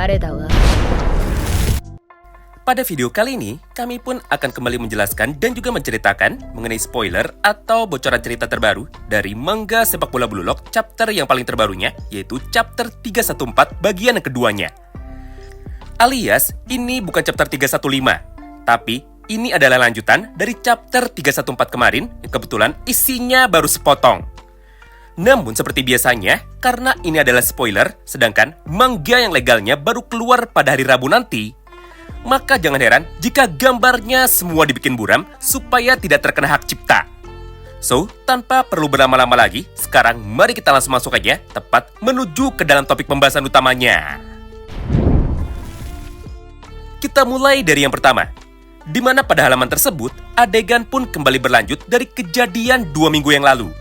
誰だわ。 Pada video kali ini, kami pun akan kembali menjelaskan dan juga menceritakan mengenai spoiler atau bocoran cerita terbaru dari manga Sepak Bola Blue Lock chapter yang paling terbarunya, yaitu chapter 314 bagian yang keduanya. Alias, ini bukan chapter 315, tapi ini adalah lanjutan dari chapter 314 kemarin yang kebetulan isinya baru sepotong. Namun seperti biasanya, karena ini adalah spoiler, sedangkan manga yang legalnya baru keluar pada hari Rabu nanti, maka jangan heran jika gambarnya semua dibikin buram supaya tidak terkena hak cipta. So, tanpa perlu berlama-lama lagi, sekarang mari kita langsung masuk aja tepat menuju ke dalam topik pembahasan utamanya. Kita mulai dari yang pertama, di mana pada halaman tersebut, adegan pun kembali berlanjut dari kejadian 2 minggu yang lalu.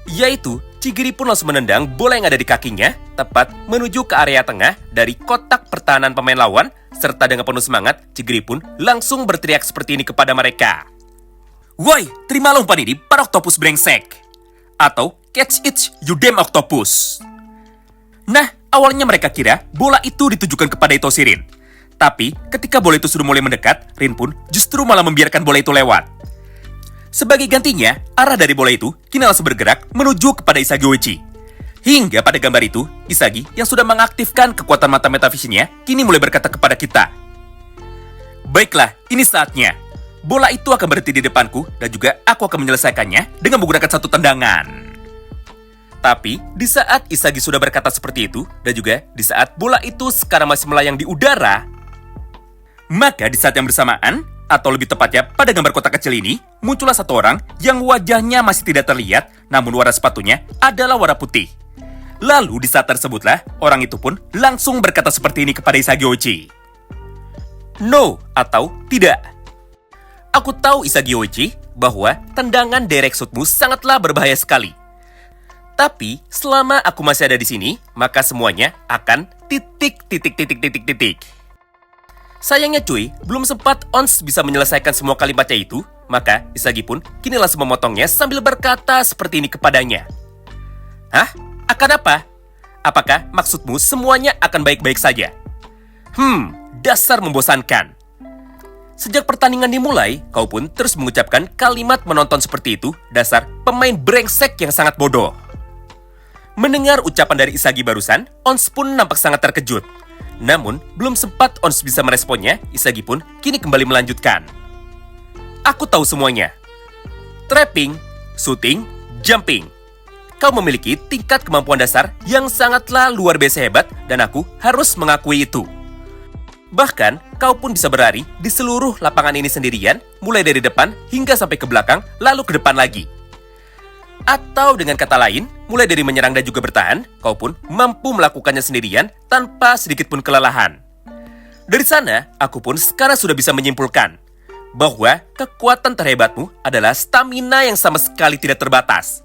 Yaitu, Chigiri pun langsung menendang bola yang ada di kakinya, tepat menuju ke area tengah dari kotak pertahanan pemain lawan, serta dengan penuh semangat, Chigiri pun langsung berteriak seperti ini kepada mereka. Woi, terimalah umpan ini para oktopus brengsek! Atau, catch it, you damn octopus! Nah, awalnya mereka kira bola itu ditujukan kepada Itoshi Rin. Tapi, ketika bola itu sudah mulai mendekat, Rin pun justru malah membiarkan bola itu lewat. Sebagai gantinya, arah dari bola itu kini langsung bergerak menuju kepada Isagi Oichi. Hingga pada gambar itu, Isagi yang sudah mengaktifkan kekuatan mata metavisionnya kini mulai berkata kepada kita, baiklah, ini saatnya. Bola itu akan berhenti di depanku dan juga aku akan menyelesaikannya dengan menggunakan satu tendangan. Tapi, di saat Isagi sudah berkata seperti itu, dan juga di saat bola itu sekarang masih melayang di udara, maka di saat yang bersamaan, atau lebih tepatnya pada gambar kotak kecil ini, muncullah satu orang yang wajahnya masih tidak terlihat, namun warna sepatunya adalah warna putih. Lalu di saat tersebutlah, orang itu pun langsung berkata seperti ini kepada Isagi Oichi. No, atau tidak. Aku tahu Isagi Oichi, bahwa tendangan direct shootmu sangatlah berbahaya sekali. Tapi, selama aku masih ada di sini, maka semuanya akan titik. Sayangnya cuy, belum sempat Ons bisa menyelesaikan semua kalimatnya itu, maka Isagi pun kini langsung memotongnya sambil berkata seperti ini kepadanya. Hah? Akan apa? Apakah maksudmu semuanya akan baik-baik saja? Dasar membosankan. Sejak pertandingan dimulai, kau pun terus mengucapkan kalimat menonton seperti itu, dasar pemain brengsek yang sangat bodoh. Mendengar ucapan dari Isagi barusan, Ons pun nampak sangat terkejut. Namun, belum sempat Ons bisa meresponnya, Isagi pun kini kembali melanjutkan. Aku tahu semuanya. Trapping, shooting, jumping. Kau memiliki tingkat kemampuan dasar yang sangatlah luar biasa hebat dan aku harus mengakui itu. Bahkan, kau pun bisa berlari di seluruh lapangan ini sendirian, mulai dari depan hingga sampai ke belakang, lalu ke depan lagi. Atau dengan kata lain, mulai dari menyerang dan juga bertahan, kau pun mampu melakukannya sendirian tanpa sedikit pun kelelahan. Dari sana, aku pun sekarang sudah bisa menyimpulkan bahwa kekuatan terhebatmu adalah stamina yang sama sekali tidak terbatas.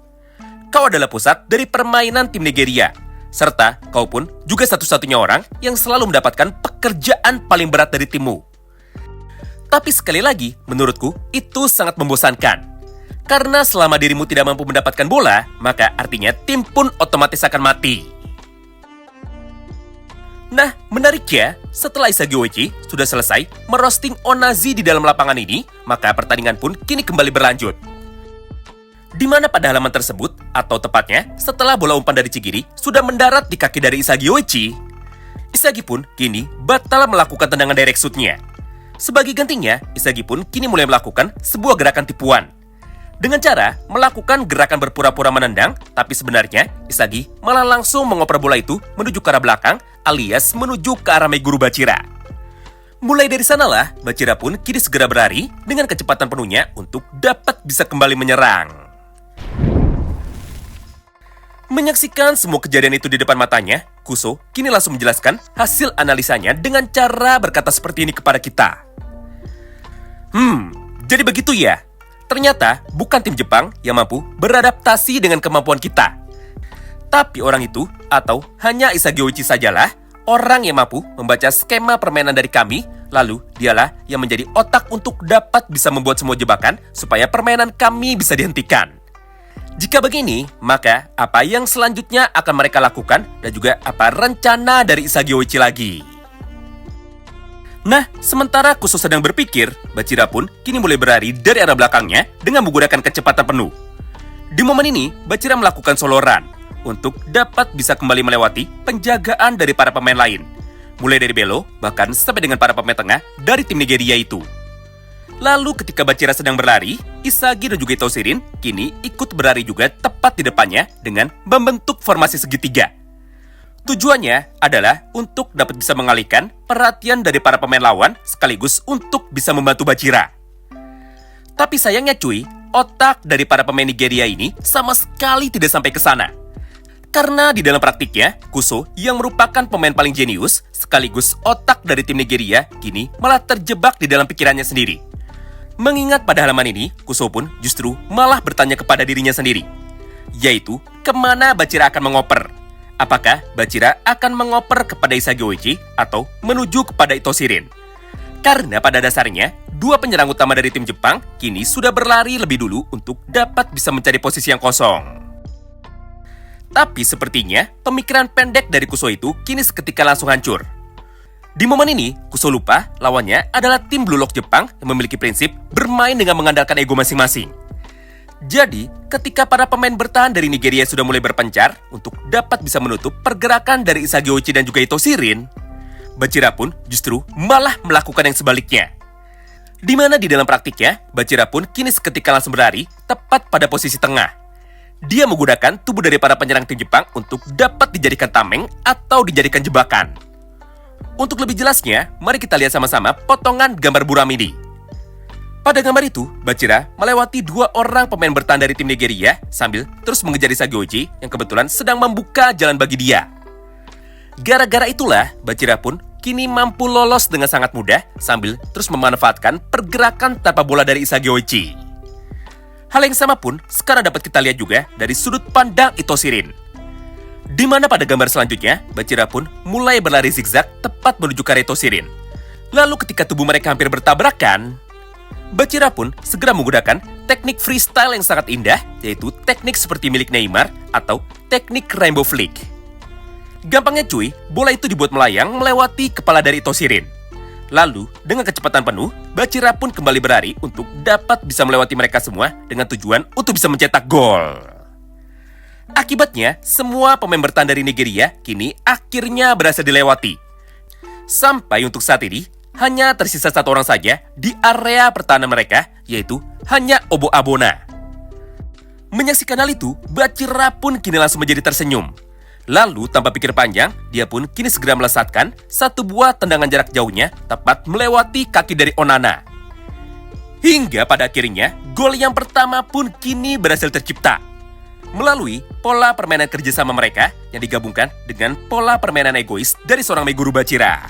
Kau adalah pusat dari permainan tim Nigeria, serta kau pun juga satu-satunya orang yang selalu mendapatkan pekerjaan paling berat dari timmu. Tapi sekali lagi, menurutku, itu sangat membosankan. Karena selama dirimu tidak mampu mendapatkan bola, maka artinya tim pun otomatis akan mati. Nah, menariknya, setelah Isagi Oichi sudah selesai merosting Onazi di dalam lapangan ini, maka pertandingan pun kini kembali berlanjut. Di mana pada halaman tersebut, atau tepatnya setelah bola umpan dari Chigiri sudah mendarat di kaki dari Isagi Oichi, Isagi pun kini batal melakukan tendangan direct shoot-nya. Sebagai gantinya, Isagi pun kini mulai melakukan sebuah gerakan tipuan. Dengan cara melakukan gerakan berpura-pura menendang, tapi sebenarnya Isagi malah langsung mengoper bola itu menuju ke arah belakang alias menuju ke arah Meguru Bachira. Mulai dari sanalah, Bachira pun kini segera berlari dengan kecepatan penuhnya untuk dapat bisa kembali menyerang. Menyaksikan semua kejadian itu di depan matanya, Kuso kini langsung menjelaskan hasil analisanya dengan cara berkata seperti ini kepada kita. Jadi begitu ya? Ternyata bukan tim Jepang yang mampu beradaptasi dengan kemampuan kita. Tapi orang itu, atau hanya Isagi Oichi sajalah, orang yang mampu membaca skema permainan dari kami, lalu dialah yang menjadi otak untuk dapat bisa membuat semua jebakan supaya permainan kami bisa dihentikan. Jika begini, maka apa yang selanjutnya akan mereka lakukan dan juga apa rencana dari Isagi Oichi lagi? Nah, sementara Kuso sedang berpikir, Bachira pun kini mulai berlari dari arah belakangnya dengan menggunakan kecepatan penuh. Di momen ini, Bachira melakukan solo run untuk dapat bisa kembali melewati penjagaan dari para pemain lain. Mulai dari Belo, bahkan sampai dengan para pemain tengah dari tim Nigeria itu. Lalu ketika Bachira sedang berlari, Isagi dan juga Itoshirin kini ikut berlari juga tepat di depannya dengan membentuk formasi segitiga. Tujuannya adalah untuk dapat bisa mengalihkan perhatian dari para pemain lawan sekaligus untuk bisa membantu Bachira. Tapi sayangnya cuy, otak dari para pemain Nigeria ini sama sekali tidak sampai ke sana. Karena di dalam praktiknya, Kuso yang merupakan pemain paling jenius sekaligus otak dari tim Nigeria kini malah terjebak di dalam pikirannya sendiri. Mengingat pada halaman ini, Kuso pun justru malah bertanya kepada dirinya sendiri, yaitu kemana Bachira akan mengoper. Apakah Bachira akan mengoper kepada Isagi Oichi atau menuju kepada Itoshirin? Karena pada dasarnya, dua penyerang utama dari tim Jepang kini sudah berlari lebih dulu untuk dapat bisa mencari posisi yang kosong. Tapi sepertinya, pemikiran pendek dari Kuso itu kini seketika langsung hancur. Di momen ini, Kuso lupa lawannya adalah tim Blue Lock Jepang yang memiliki prinsip bermain dengan mengandalkan ego masing-masing. Jadi, ketika para pemain bertahan dari Nigeria sudah mulai berpencar untuk dapat bisa menutup pergerakan dari Isagi Oichi dan juga Itoshirin, Bachira pun justru malah melakukan yang sebaliknya. Di mana di dalam praktiknya, Bachira pun kini seketika langsung berlari tepat pada posisi tengah. Dia menggunakan tubuh dari para penyerang tim Jepang untuk dapat dijadikan tameng atau dijadikan jebakan. Untuk lebih jelasnya, mari kita lihat sama-sama potongan gambar buram ini. Pada gambar itu, Bachira melewati dua orang pemain bertahan dari tim Nigeria sambil terus mengejar Isagi Oichi yang kebetulan sedang membuka jalan bagi dia. Gara-gara itulah, Bachira pun kini mampu lolos dengan sangat mudah sambil terus memanfaatkan pergerakan tanpa bola dari Isagi Oichi. Hal yang sama pun sekarang dapat kita lihat juga dari sudut pandang Itoshirin. Di mana pada gambar selanjutnya, Bachira pun mulai berlari zigzag tepat menuju ke Itoshirin. Lalu ketika tubuh mereka hampir bertabrakan, Bachira pun segera menggunakan teknik freestyle yang sangat indah, yaitu teknik seperti milik Neymar atau teknik rainbow flick. Gampangnya cuy, bola itu dibuat melayang melewati kepala dari Itoshirin. Lalu, dengan kecepatan penuh, Bachira pun kembali berlari untuk dapat bisa melewati mereka semua dengan tujuan untuk bisa mencetak gol. Akibatnya, semua pemain bertahan dari Nigeria kini akhirnya berhasil dilewati. Sampai untuk saat ini, hanya tersisa satu orang saja di area pertahanan mereka, yaitu hanya Obo Abona. Menyaksikan hal itu, Bachira pun kini langsung menjadi tersenyum. Lalu, tanpa pikir panjang, dia pun kini segera melesatkan satu buah tendangan jarak jauhnya tepat melewati kaki dari Onana. Hingga pada akhirnya, gol yang pertama pun kini berhasil tercipta. Melalui pola permainan kerjasama mereka yang digabungkan dengan pola permainan egois dari seorang Meguru Bachira.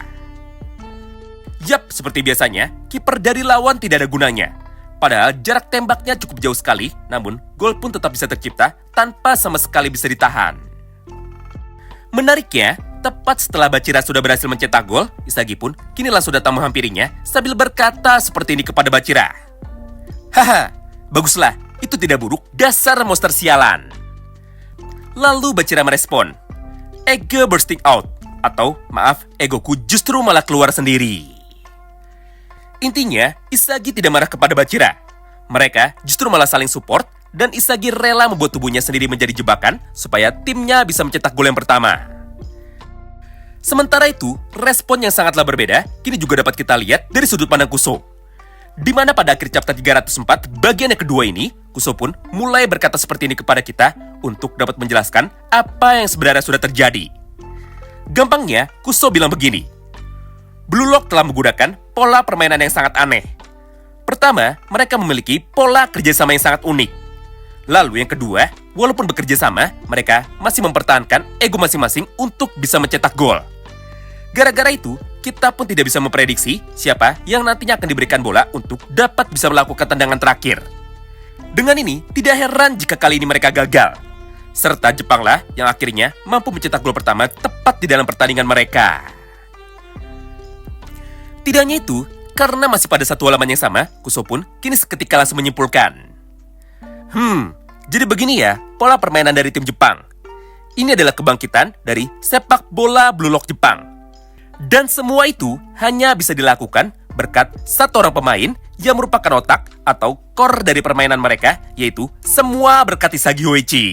Yap, seperti biasanya, kiper dari lawan tidak ada gunanya. Padahal jarak tembaknya cukup jauh sekali, namun gol pun tetap bisa tercipta tanpa sama sekali bisa ditahan. Menariknya, tepat setelah Bachira sudah berhasil mencetak gol, Isagi pun kini langsung datang menghampirinya sambil berkata seperti ini kepada Bachira. Haha, baguslah, itu tidak buruk, dasar monster sialan. Lalu Bachira merespon, ego bursting out, atau maaf, egoku justru malah keluar sendiri. Intinya, Isagi tidak marah kepada Bachira. Mereka justru malah saling support dan Isagi rela membuat tubuhnya sendiri menjadi jebakan supaya timnya bisa mencetak gol yang pertama. Sementara itu, respon yang sangatlah berbeda kini juga dapat kita lihat dari sudut pandang Kuso. Di mana pada akhir chapter 304 bagian yang kedua ini, Kuso pun mulai berkata seperti ini kepada kita untuk dapat menjelaskan apa yang sebenarnya sudah terjadi. Gampangnya, Kuso bilang begini. Blue Lock telah menggunakan pola permainan yang sangat aneh. Pertama, mereka memiliki pola kerjasama yang sangat unik. Lalu yang kedua, walaupun bekerja sama, mereka masih mempertahankan ego masing-masing untuk bisa mencetak gol. Gara-gara itu, kita pun tidak bisa memprediksi siapa yang nantinya akan diberikan bola untuk dapat bisa melakukan tendangan terakhir. Dengan ini, tidak heran jika kali ini mereka gagal. Serta Jepanglah yang akhirnya mampu mencetak gol pertama tepat di dalam pertandingan mereka. Tidak hanya itu, karena masih pada satu halaman yang sama, Kuso pun kini seketika langsung menyimpulkan. Jadi begini ya, pola permainan dari tim Jepang. Ini adalah kebangkitan dari sepak bola Blue Lock Jepang. Dan semua itu hanya bisa dilakukan berkat satu orang pemain yang merupakan otak atau core dari permainan mereka, yaitu semua berkat Isagi Hoichi.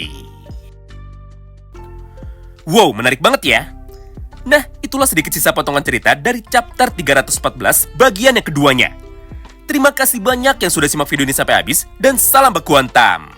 Wow, menarik banget ya. Nah, itulah sedikit sisa potongan cerita dari chapter 314 bagian yang keduanya. Terima kasih banyak yang sudah simak video ini sampai habis, dan salam baku hantam.